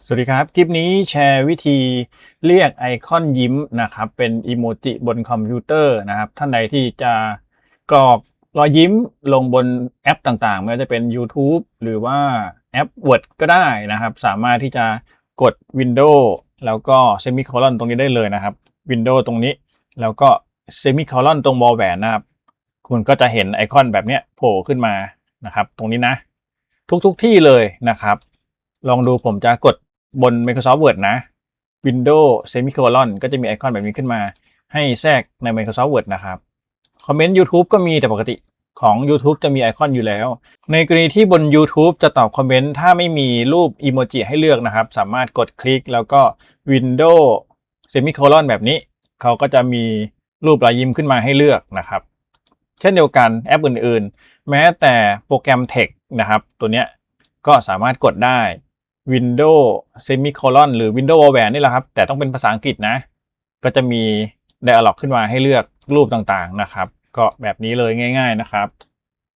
สวัสดีครับคลิปนี้แชร์วิธีเรียกไอคอนยิ้มนะครับเป็นอีโมจิบนคอมพิวเตอร์นะครับท่านใดที่จะกรอกรอยยิ้มลงบนแอปต่างๆไม่ว่าจะเป็น YouTube หรือว่าแอป Word ก็ได้นะครับสามารถที่จะกด Windows แล้วก็เซมิโคลอนตรงนี้ได้เลยนะครับ Windows ตรงนี้แล้วก็เซมิโคลอนตรงวอลแหวนนะครับคุณก็จะเห็นไอคอนแบบเนี้ยโผล่ขึ้นมานะครับตรงนี้นะทุกที่เลยนะครับ ลองดูผมจะกดบน Microsoft Word นะ Windows Semicolon ก็จะมีไอคอนแบบนี้ขึ้นมาให้แทรกใน Microsoft Word นะครับคอมเมนต์ YouTube ก็มีแต่ปกติของ YouTube จะมีไอคอนอยู่แล้วในกรณีที่บน YouTube จะตอบคอมเมนต์ถ้าไม่มีรูปอีโมจิให้เลือกนะครับสามารถกดคลิกแล้วก็ Windows Semicolon แบบนี้เขาก็จะมีรูปรอยยิ้มขึ้นมาให้เลือกนะครับเช่นเดียวกันแอปอื่นๆแม้แต่โปรแกรม Text นะครับตัวเนี้ยก็สามารถกดได้ Windows Semicolon หรือ Windows Word นี่แหละครับแต่ต้องเป็นภาษาอังกฤษนะก็จะมี Dialog ขึ้นมาให้เลือกรูปต่างๆนะครับก็แบบนี้เลยง่ายๆนะครับ